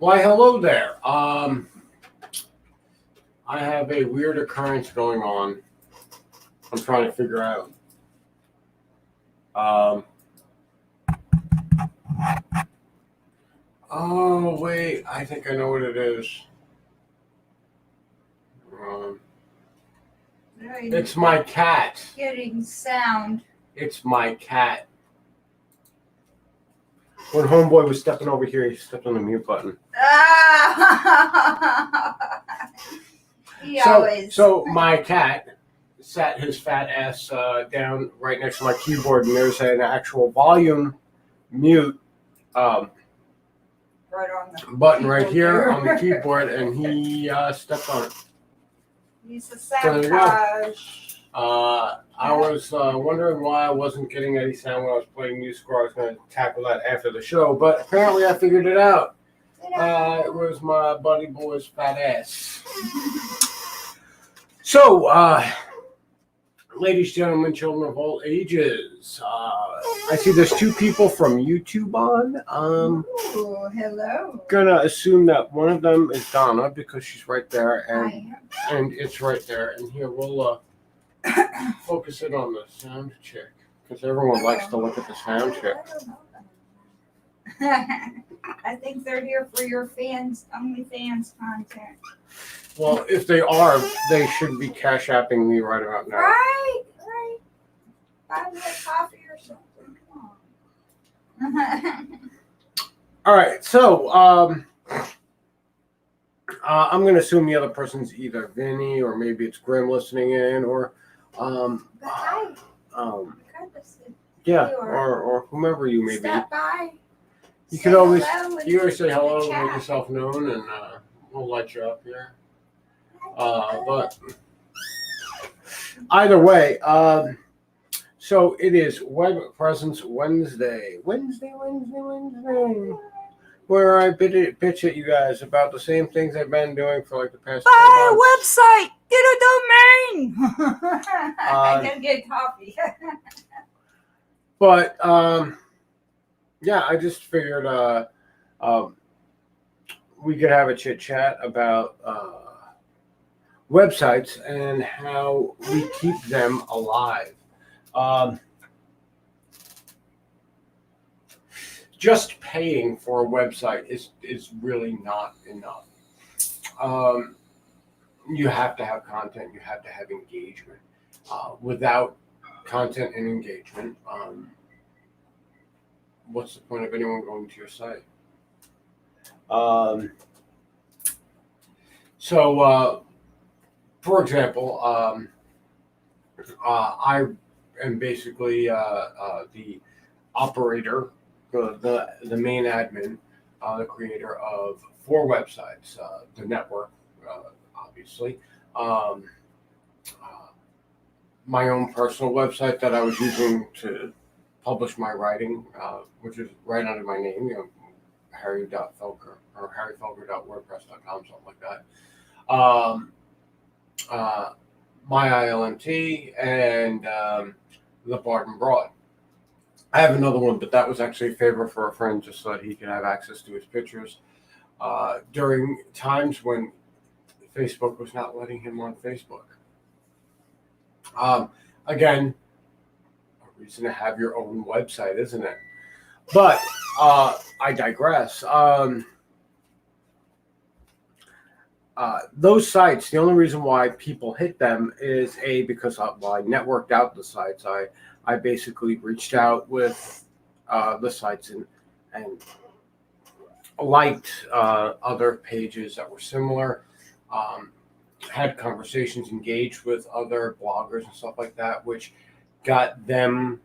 Why, hello there. I have a weird occurrence going on. I'm trying to figure out. Um, oh, wait. I think I know what it is. It's my cat. Getting sound. It's my cat. When Homeboy was stepping over here, he stepped on the mute button. So my cat sat his fat ass down right next to my keyboard, and there's an actual volume mute right on the button right here on the keyboard, and he stepped on it. He's a sabotage. I was wondering why I wasn't getting any sound when I was playing music, or I was going to tackle that after the show, but apparently I figured it out. It was my buddy boy's fat ass. So, ladies, gentlemen, children of all ages, I see there's two people from YouTube on. Ooh, hello. Gonna assume that one of them is Donna because she's right there, and it's right there. And here we'll focus in on the sound check because everyone likes to look at the sound check. I think they're here for your fans, OnlyFans content. Well, if they are, they should be cash apping me right about now. Right. Buy me a coffee or something. Come on. All right, so I'm going to assume the other person's either Vinny or maybe it's Grim listening in, or yeah, or whomever you may be. Stop by. You can always say hello, make yourself known, and we'll let you up here. But either way, so it is Presence Wednesday, where I bitch at you guys about the same things I've been doing for like the past 2 months. Buy a website, get a domain. I gotta get coffee. But yeah, I just figured we could have a chit chat about websites and how we keep them alive. Just paying for a website is really not enough. You have to have content. You have to have engagement. Without content and engagement, what's the point of anyone going to your site? So, for example, I am basically the operator, the main admin, the creator of 4 websites, the network, obviously. My own personal website that I was using to publish my writing, which is right under my name, Harry.Felker or harryfelker.wordpress.com, something like that. My ILMT and the Barton Broad. I have another one, but that was actually a favor for a friend just so that he could have access to his pictures during times when Facebook was not letting him on Facebook. Again, a reason to have your own website, isn't it? But I digress. Those sites, the only reason why people hit them is because I networked out the sites. I basically reached out with the sites and liked other pages that were similar, had conversations, engaged with other bloggers and stuff like that, which got them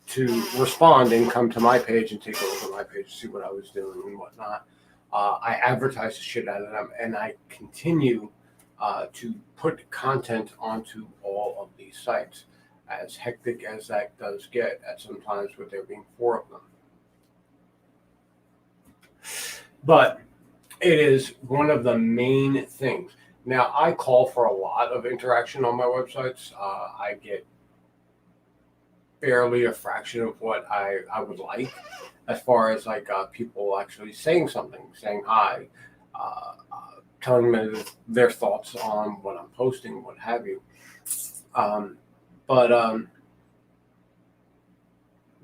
to respond and come to my page and take a look at my page to see what I was doing and whatnot. I advertise the shit out of them, and I continue to put content onto all of these sites, as hectic as that does get at some times with there being 4 of them. But it is one of the main things. Now, I call for a lot of interaction on my websites. I get barely a fraction of what I would like, as far as like people actually saying something, saying hi, telling me their thoughts on what I'm posting, what have you. But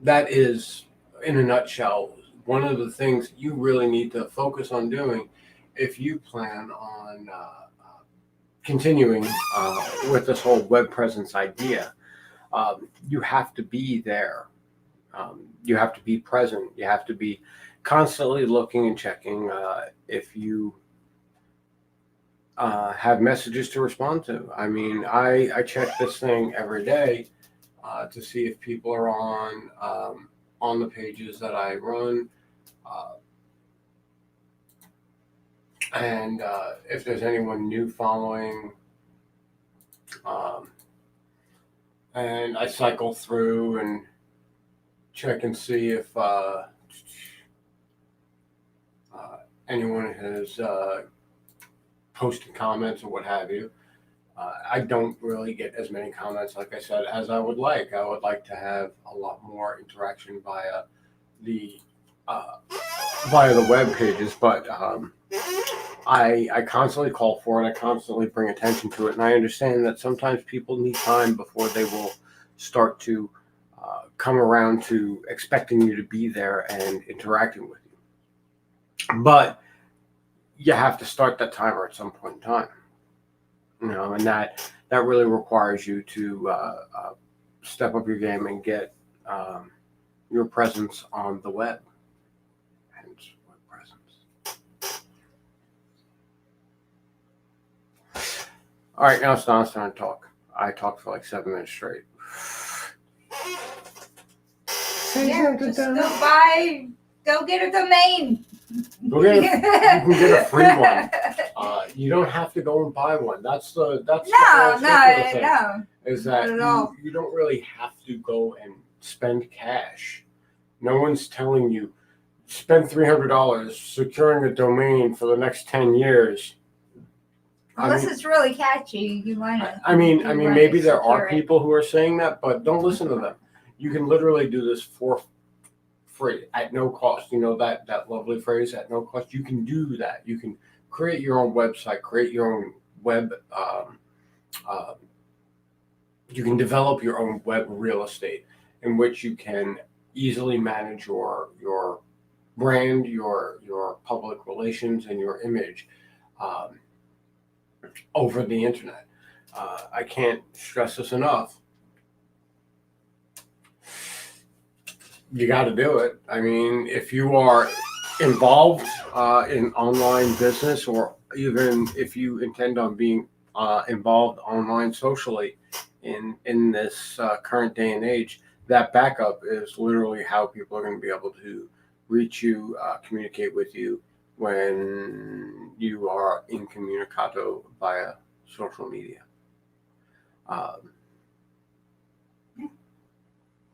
that is, in a nutshell, one of the things you really need to focus on doing if you plan on continuing with this whole web presence idea. You have to be there. You have to be present. You have to be constantly looking and checking if you have messages to respond to. I mean, I check this thing every day to see if people are on the pages that I run, and if there's anyone new following. And I cycle through and check and see if anyone has posted comments or what have you. I don't really get as many comments, like I said, as I would like. I would like to have a lot more interaction via the web pages, but I constantly call for it. I constantly bring attention to it, and I understand that sometimes people need time before they will start to come around to expecting you to be there and interacting with you. But you have to start that timer at some point in time, and that really requires you to step up your game and get your presence on the web. Hence, web presence. All right, now it's Don's turn to talk. I talked for like 7 minutes straight. Yeah, just go get a domain. You can get a free one. You don't have to go and buy one. That's the thing. No. Is that you don't really have to go and spend cash. No one's telling you spend $300 securing a domain for the next 10 years. Unless it's really catchy, you want to. I mean, maybe there are people who are saying that, but don't listen to them. You can literally do this for free at no cost. You know that lovely phrase, at no cost. You can do that. You can create your own website, create your own web. You can develop your own web real estate in which you can easily manage your brand, your public relations, and your image over the internet. I can't stress this enough. You got to do it. I mean, if you are involved in online business, or even if you intend on being involved online socially in this current day and age, that backup is literally how people are going to be able to reach you, communicate with you when you are incommunicato via social media.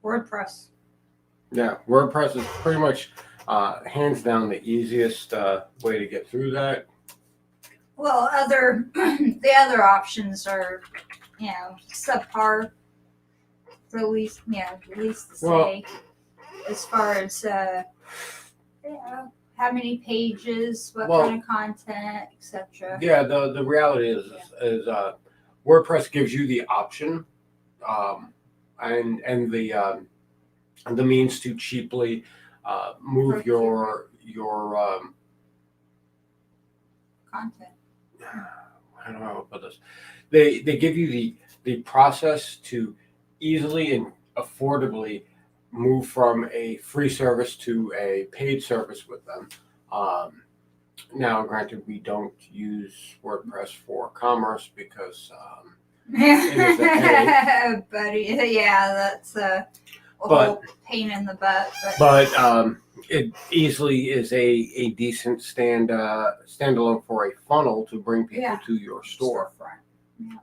WordPress. Yeah, WordPress is pretty much hands down the easiest way to get through that. Well, the other options are, subpar. At least to say, as far as how many pages, what kind of content, etc. Yeah, the reality is WordPress gives you the option, and the means to cheaply move your content. I don't know how to put this. They give you the process to easily and affordably move from a free service to a paid service with them. Now, granted, we don't use WordPress for commerce because it is a headache. But that's a whole pain in the butt. But it easily is a decent standalone for a funnel to bring people to your store. Yeah.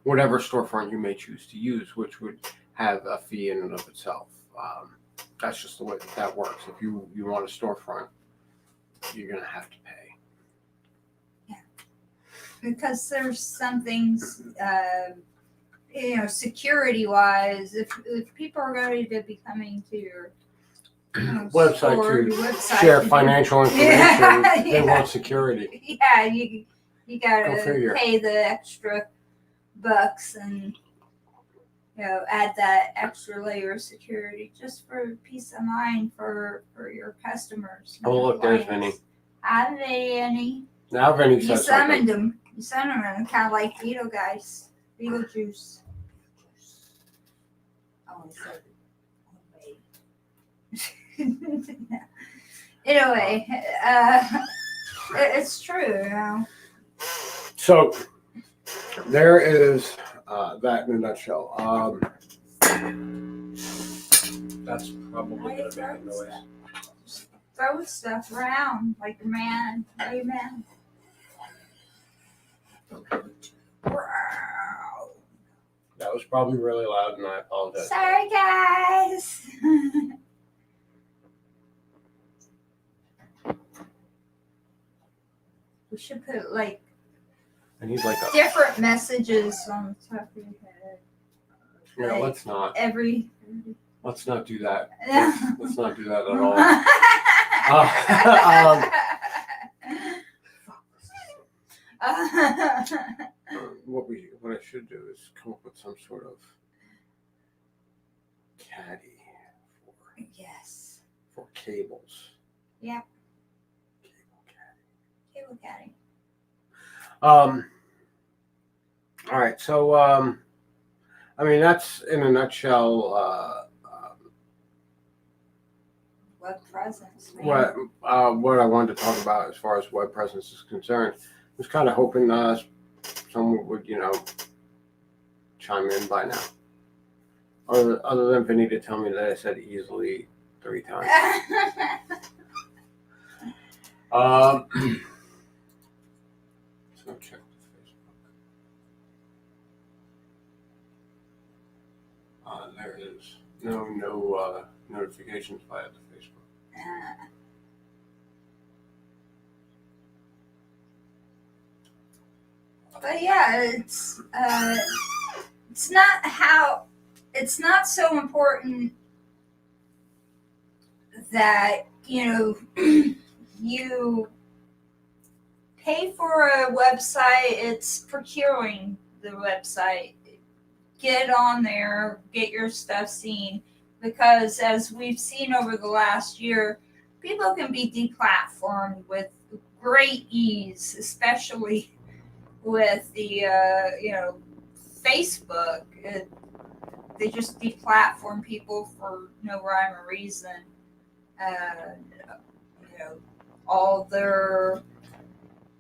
Whatever storefront you may choose to use, which would have a fee in and of itself. That's just the way that works. If you want a storefront, you're going to have to pay. Yeah. Because there's some things, security wise, if people are going to be coming to your Website store, to your website share to financial information, Yeah, they yeah. want security. Yeah, you Go gotta figure. pay the extra bucks and add that extra layer of security just for peace of mind for your customers. Oh, look, there's Vinny. Hi, Vinny. Now Vinny You says summoned something. him. You summoned him, kind of like Beetlejuice. Beetlejuice. Oh, I said it. Anyway, it's true. So there is that in a nutshell. That's probably going to make a noise. Just throw stuff around like a man. Amen. Wow. That was probably really loud, and I apologize. Sorry, guys. We should put And he's like, different messages on the top of your head. yeah, let's not. Let's not do that. Let's not do that at all. What I should do is come up with some sort of caddy for cables. Yep. Cable caddy. Cable caddy. All right. So I mean, that's in a nutshell. Web presence. Man. What I wanted to talk about as far as web presence is concerned. I was kind of hoping someone would, chime in by now. Other than Vinny to tell me that I said easily 3 times. So check the Facebook. There is no notifications via the Facebook. But yeah, it's not so important that you pay for a website. It's procuring the website. Get on there, get your stuff seen, because as we've seen over the last year, people can be deplatformed with great ease, especially with the Facebook. They just deplatform people for no rhyme or reason. All their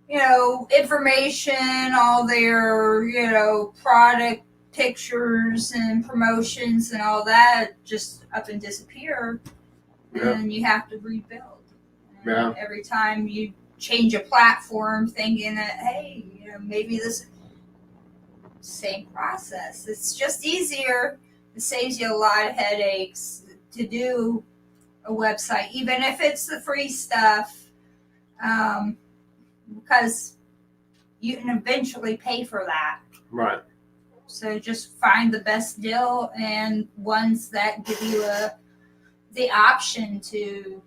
information, all their product pictures and promotions and all that just up and disappear. Yeah. And you have to rebuild. Yeah. Every time you change a platform, thinking that, hey, maybe this same process. It's just easier. It saves you a lot of headaches to do a website, even if it's the free stuff, because you can eventually pay for that. Right. So just find the best deal and ones that give you the option to,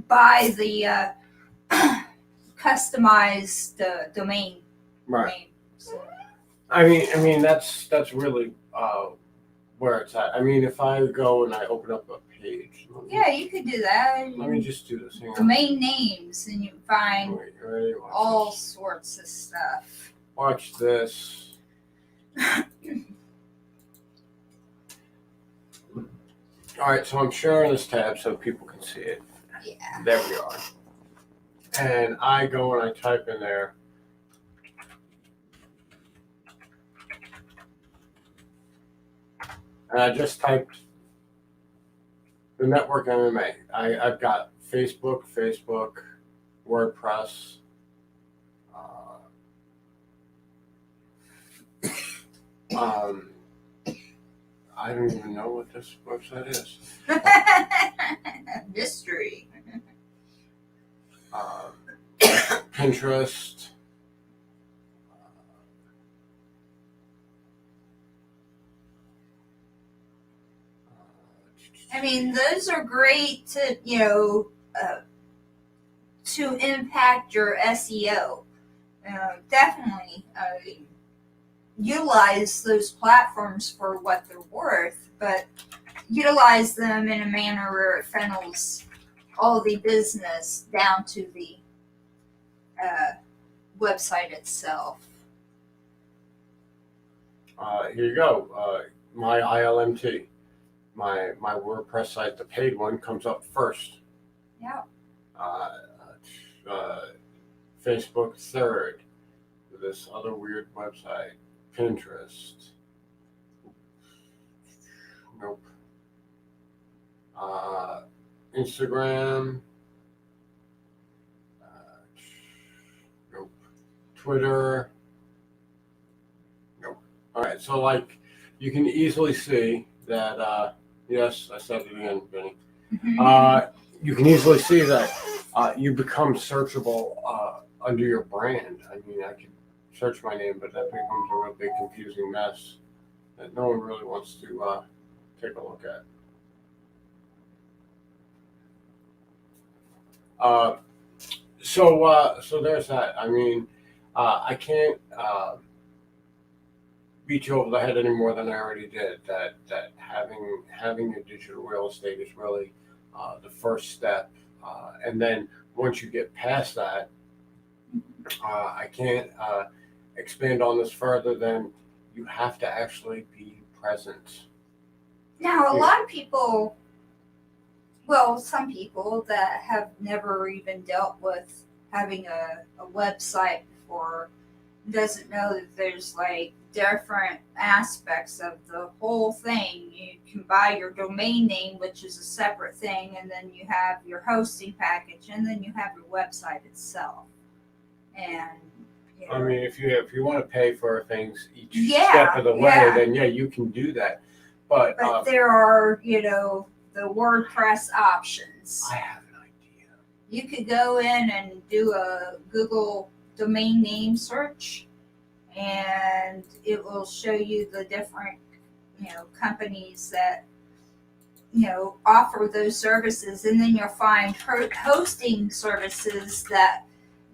buy the customized domain. Right. Name. So. I mean that's really where it's at. I mean, if I go and I open up a page. Yeah, you could do that. Let me just do this. Domain names, and you find all sorts of stuff. Watch this. All right, so I'm sharing this tab so people can see it. Yeah. There we are. And I go and I type in there. And I just typed the network MMA. I've got Facebook, WordPress. I don't even know what this website is. Mystery. Pinterest. I mean, those are great to, to impact your SEO. Definitely utilize those platforms for what they're worth, but utilize them in a manner where it funnels all the business down to the website itself. Here you go. My ILMT, my WordPress site, the paid one, comes up first. Yeah. Facebook third. This other weird website, Pinterest. Nope. Instagram. Nope. Twitter. Nope. All right. So like, you can easily see that. Yes, I said it again, Vinny. You can easily see that you become searchable under your brand. I mean, I could search my name, but that becomes a real big confusing mess that no one really wants to take a look at. So there's that. I mean, I can't beat you over the head any more than I already did. That having a digital real estate is really the first step, and then once you get past that, I can't expand on this further than you have to actually be present. Now, a lot of people, well, some people that have never even dealt with having a website before doesn't know that there's like different aspects of the whole thing. You can buy your domain name, which is a separate thing, and then you have your hosting package, and then you have your website itself. And I mean, if you want to pay for things each step of the way, then you can do that. But there are, the WordPress options. I have an idea. You could go in and do a Google domain name search, and it will show you the different, companies that, offer those services, and then you'll find hosting services that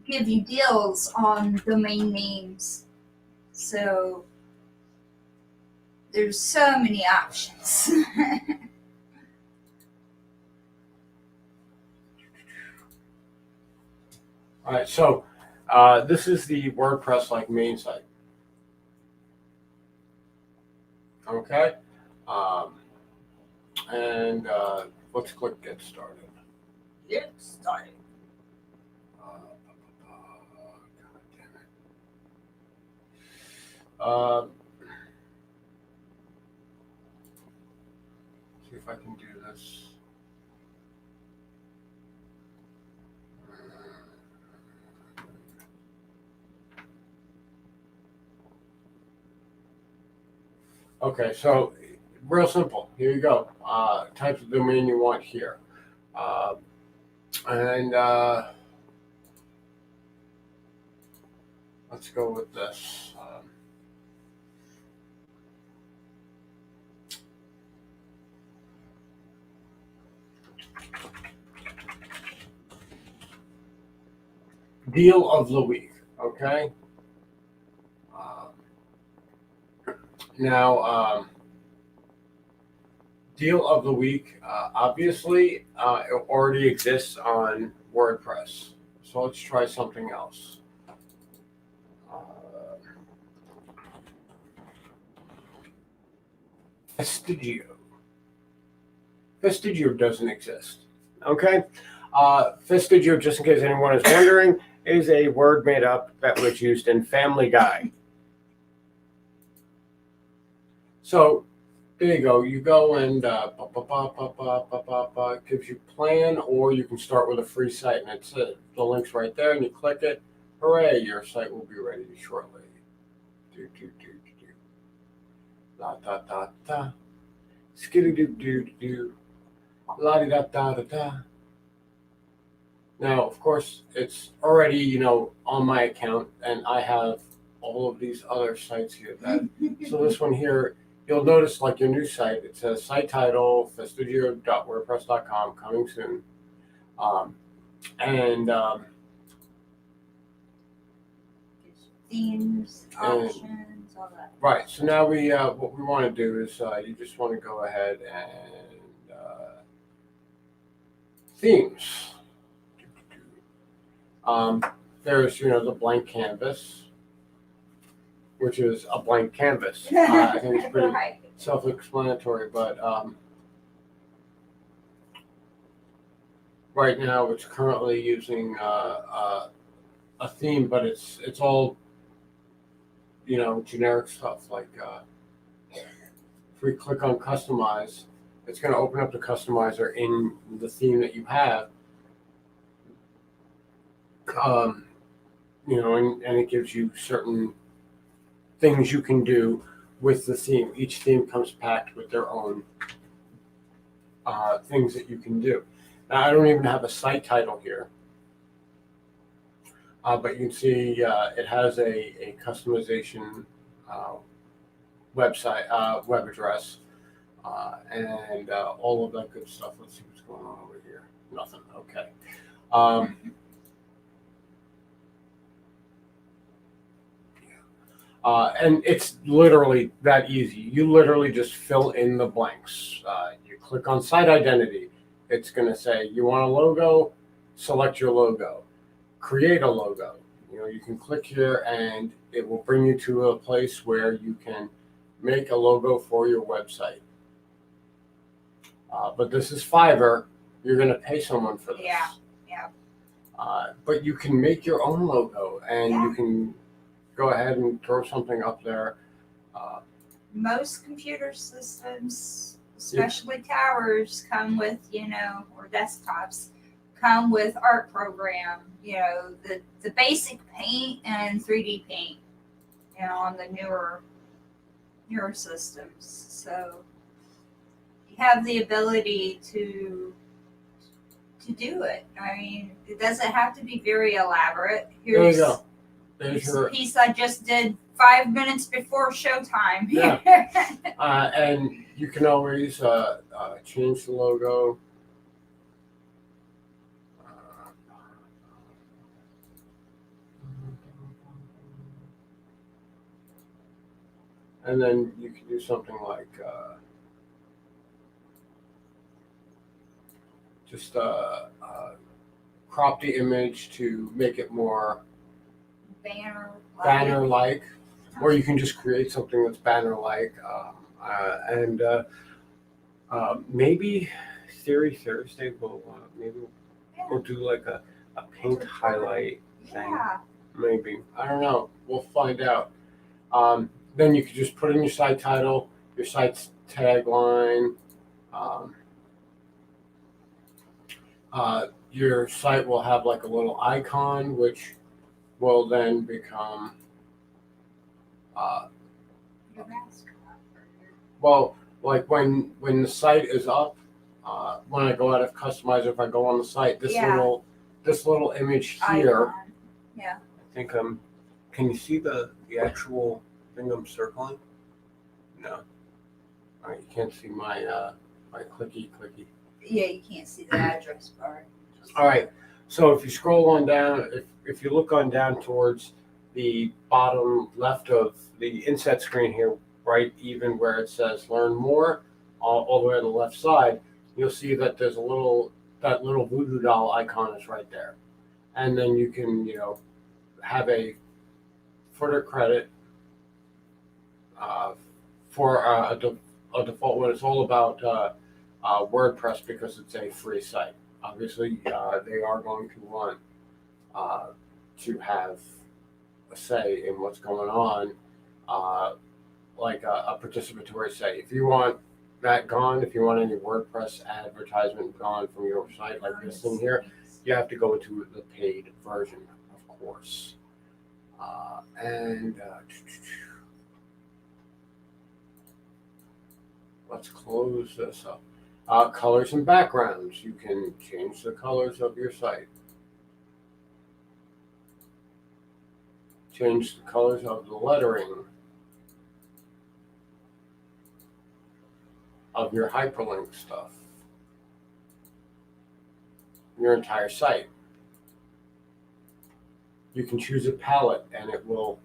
give you deals on domain names. So there's so many options. All right, so this is the WordPress like main site. Okay, and let's click Get Started. Get started. God damn it. See if I can do this. Okay, so real simple. Here you go. Type of domain you want here. And let's go with this. Deal of the week, okay? Now, deal of the week, obviously, it already exists on WordPress. So let's try something else. Vestiggio. Vestiggio doesn't exist, okay? Vestiggio, just in case anyone is wondering, is a word made up that was used in Family Guy. So there you go. You go and it gives you plan, or you can start with a free site, and it's the link's right there, and you click it. Hooray! Your site will be ready shortly. La da da da. Skiddy doo doo doo. La di da da da da. Now, of course, it's already, on my account, and I have all of these other sites here. So this one here you'll notice like your new site, it says site title, festudio.wordpress.com, coming soon. Um, and Themes, options, all that. right, so now what we want to do is you just want to go ahead and themes. There's the blank canvas, which is a blank canvas. I think it's pretty Right. self-explanatory, but right now it's currently using a theme, but it's all generic stuff. Like if we click on customize, it's going to open up the customizer in the theme that you have. And it gives you certain things you can do with the theme. Each theme comes packed with their own things that you can do. Now, I don't even have a site title here, but you can see it has a customization website, web address, and all of that good stuff. Let's see what's going on over here. Nothing. Okay. And it's literally that easy. You literally just fill in the blanks. You click on site identity. It's going to say, you want a logo? Select your logo. Create a logo. You can click here and it will bring you to a place where you can make a logo for your website. But this is Fiverr. You're going to pay someone for this. Yeah. But you can make your own logo, and you can go ahead and throw something up there. Most computer systems, especially towers, come with, or desktops, come with art program, the basic paint and 3D paint, on the newer systems. So you have the ability to do it. I mean, it doesn't have to be very elaborate. There you go. There's Here's your a piece I just did 5 minutes before showtime. Yeah. And you can always change the logo. And then you can do something like just crop the image to make it more banner-like, or you can just create something that's banner-like. And maybe Theory Thursday we'll do like a pink highlight thing. Yeah. Maybe, I don't know. We'll find out. Then you could just put in your site title, your site's tagline. Your site will have like a little icon, which will then become well, like when the site is up. When I go out of customizer, if I go on the site, this little image here. Icon. Yeah. I think can you see the actual thing I'm circling? No. All right, you can't see my clicky. Yeah, you can't see the address bar. All right, so if you scroll on down, if you look on down towards the bottom left of the inset screen here, right even where it says learn more, all the way on the left side, you'll see that there's that little voodoo doll icon is right there. And then you can, have a further credit for a default one. It's all about WordPress because it's a free site. Obviously, they are going to want to have a say in what's going on, like a participatory say. If you want that gone, if you want any WordPress advertisement gone from your site, like this thing here, you have to go into the paid version, of course. Let's close this up. Colors and backgrounds. You can change the colors of your site. Change the colors of the lettering. of your hyperlink stuff, your entire site. You can choose a palette and it will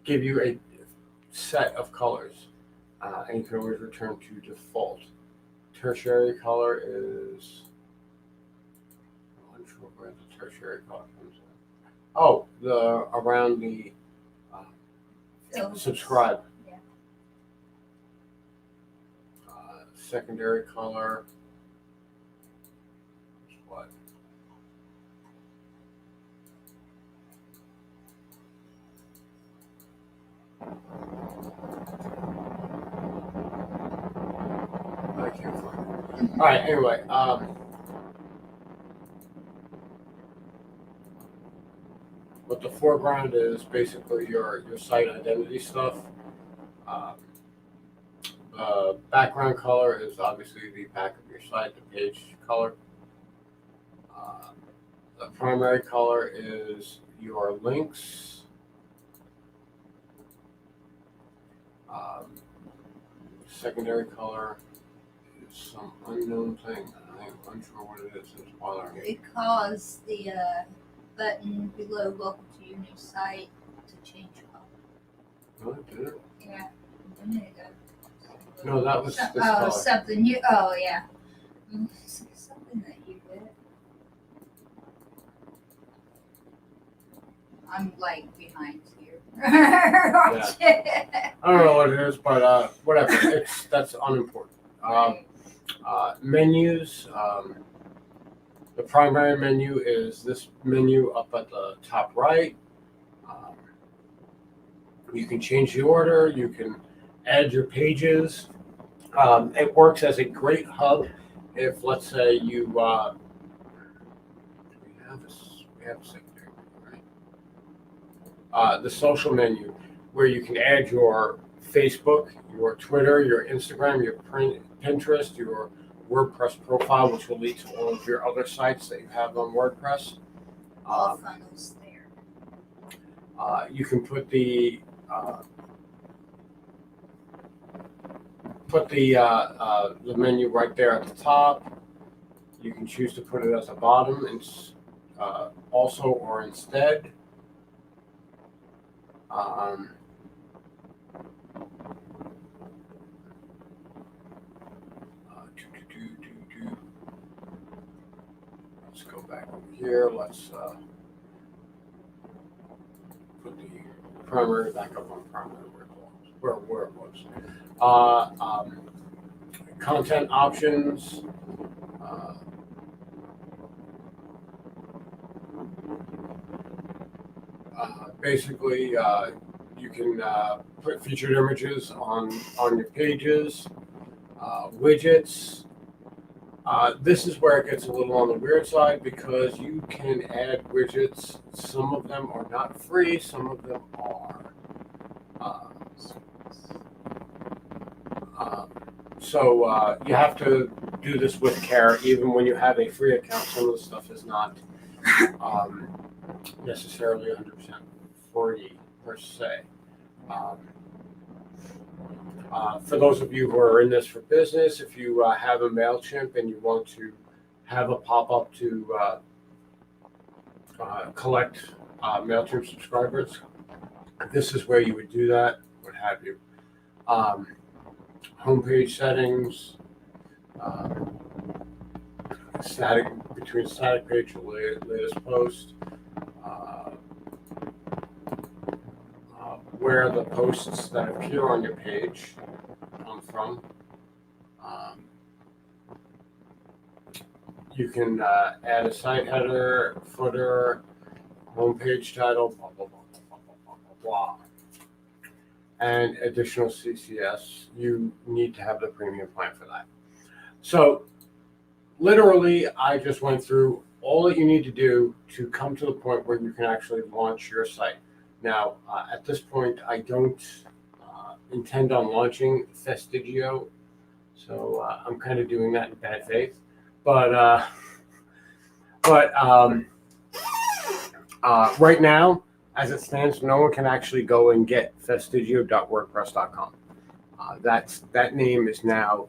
give you a set of colors, and you can always return to default. Tertiary color is, I'm unsure where the tertiary color comes in. Oh, around the subscribe. Yeah. Secondary color is what? I can't find it. All right. Anyway, what the foreground is basically your site identity stuff. The background color is obviously the back of your site, the page color. The primary color is your links. Secondary color is some unknown thing. I'm unsure what it is. It's bothering me. Because the button below "Welcome to your new site" to change color. No, it didn't. Yeah, a minute ago. No, that was this Oh, color. something you. Oh, yeah. Something that you did. I'm like behind here. I don't know what it is, but whatever. That's unimportant. Menus. The primary menu is this menu up at the top right. You can change the order. You can add your pages. It works as a great hub if, let's say, you we have a secondary menu, right? The social menu, where you can add your Facebook, your Twitter, your Instagram, your Pinterest, your WordPress profile, which will lead to all of your other sites that you have on WordPress. All funnels there. You can put the menu right there at the top. You can choose to put it as a bottom and also or instead. Let's go back over here. Let's put the primary back up on primary where it was. Content options. Basically, you can put featured images on your pages. Widgets. This is where it gets a little on the weird side because you can add widgets. Some of them are not free, some of them are. So you have to do this with care. Even when you have a free account, some of the stuff is not necessarily 100% free per se. For those of you who are in this for business, if you have a MailChimp and you want to have a pop-up to collect MailChimp subscribers, this is where you would do that, what have you. Homepage settings, between static page and latest post, where the posts that appear on your page come from. You can add a site header, footer, homepage title, blah, blah, blah, blah, blah, blah, blah. And additional CSS. You need to have the premium plan for that. So literally, I just went through all that you need to do to come to the point where you can actually launch your site. Now, at this point, I don't intend on launching Festigio, so I'm kind of doing that in bad faith. But right now, as it stands, no one can actually go and get festigio.wordpress.com. that name is now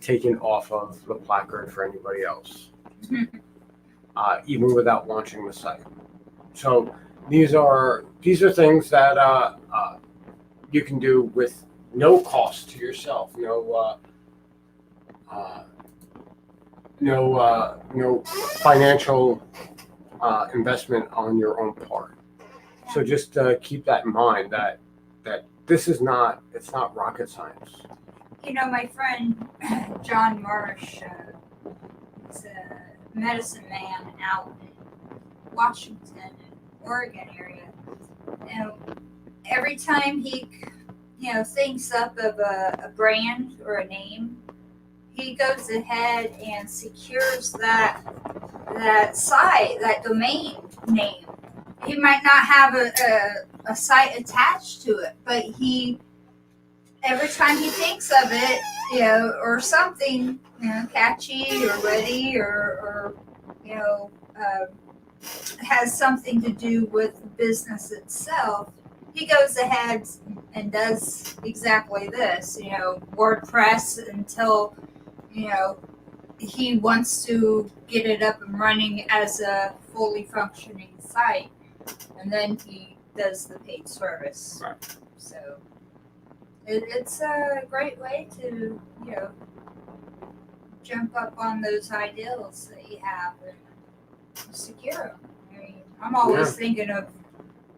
taken off of the placard for anybody else, even without launching the site. So these are things that you can do with no cost to yourself, no financial investment on your own part. So just keep that in mind that this is not rocket science. My friend John Marsh is a medicine man out in Washington, Oregon area. Every time he thinks up of a brand or a name, he goes ahead and secures that site, that domain name. He might not have a site attached to it, but every time he thinks of it, or something, catchy or witty or has something to do with the business itself, he goes ahead and does exactly this, WordPress until, he wants to get it up and running as a fully functioning site. And then he does the paid service. Right. So it's a great way to, jump up on those ideals that you have and secure them. I mean, I'm always thinking of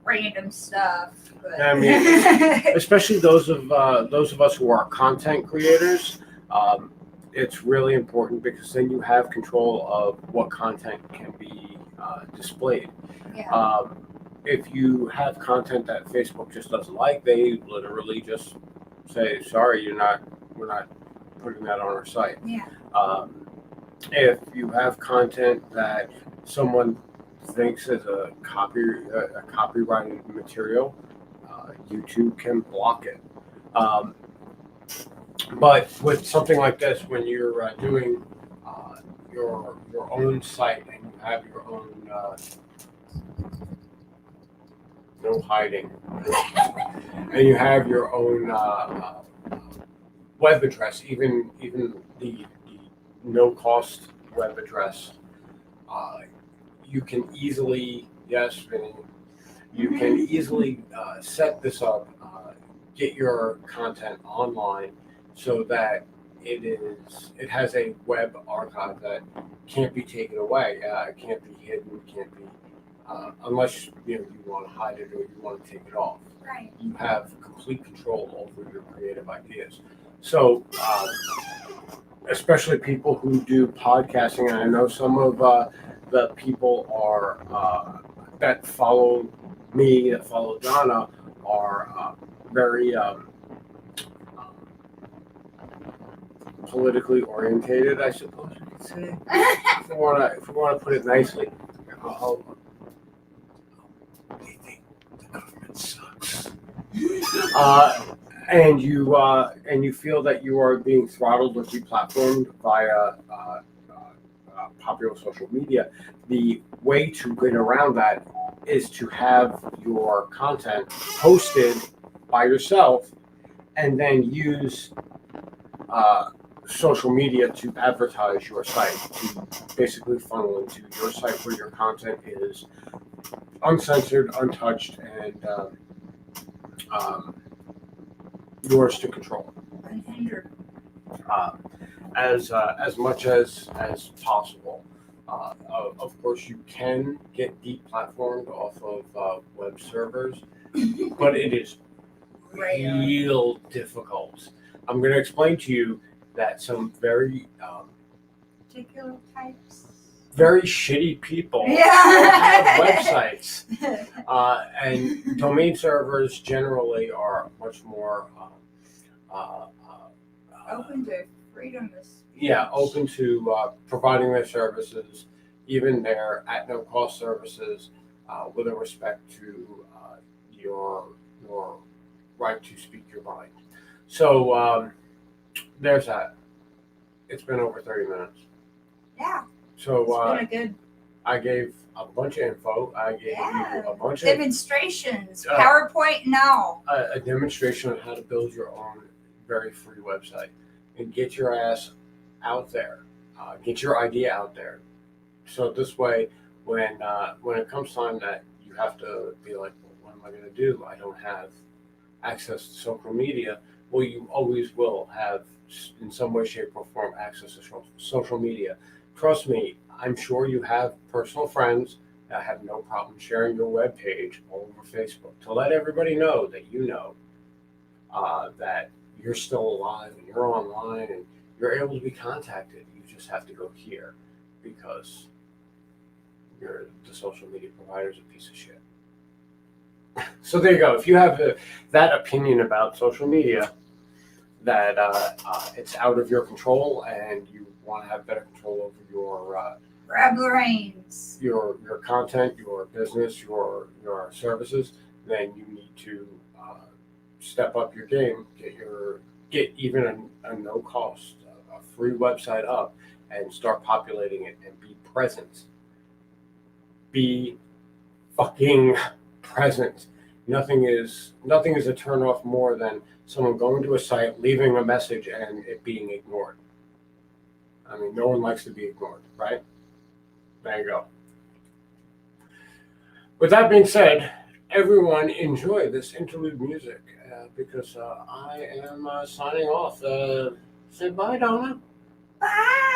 random stuff. But I mean, especially those of us who are content creators, it's really important because then you have control of what content can be displayed. Yeah. If you have content that Facebook just doesn't like, they literally just say, "Sorry, we're not putting that on our site." Yeah. If you have content that someone thinks is a copyrighted material, YouTube can block it. But with something like this, when you're doing your own site and you have your own no hiding, and you have your own web address, even the no cost web address, you can easily Vinny, you can easily set this up, get your content online so that it has a web archive that can't be taken away. It can't be hidden. Can't be unless you want to hide it or you want to take it off. Right. You have complete control over your creative ideas. So, especially people who do podcasting, and I know some of the people are that follow me, that follow Donna, are very politically orientated, I suppose you could say, if we want to put it nicely. They think the government sucks, and you feel that you are being throttled or deplatformed via popular social media. The way to get around that is to have your content posted by yourself, and then use social media to advertise your site, to basically funnel into your site where your content is uncensored, untouched, and yours to control. Unhindered. As much as possible. Of course, you can get deplatformed off of web servers, but it is real difficult. I'm going to explain to you that some very Particular types. very shitty people Yeah. have websites, and domain servers generally are much more Open to freedom of speech. yeah, open to providing their services, even their at no cost services, with respect to your right to speak your mind. So there's that. It's been over 30 minutes. Yeah. So It's been a good I gave a bunch of info. I gave you a bunch of demonstrations, PowerPoint and all. a demonstration on how to build your own very free website and get your ass out there. Get your idea out there. So this way, when it comes time that you have to be like, well, what am I going to do? I don't have access to social media. Well, you always will have, in some way, shape, or form, access to social media. Trust me, I'm sure you have personal friends that have no problem sharing your web page all over Facebook to let everybody know that you know that you're still alive and you're online and you're able to be contacted. You just have to go here because the social media provider is a piece of shit. So there you go. If you have that opinion about social media, that it's out of your control and you want to have better control over your grab the reins. Your content, your business, your services, then you need to step up your game. Get even a no cost, a free website up, and start populating it and be present. Be fucking present. Nothing is a turn off more than someone going to a site, leaving a message, and it being ignored. I mean, no one likes to be ignored, right? There you go. With that being said, everyone enjoy this interlude music because I am signing off. Say bye, Donna. Bye.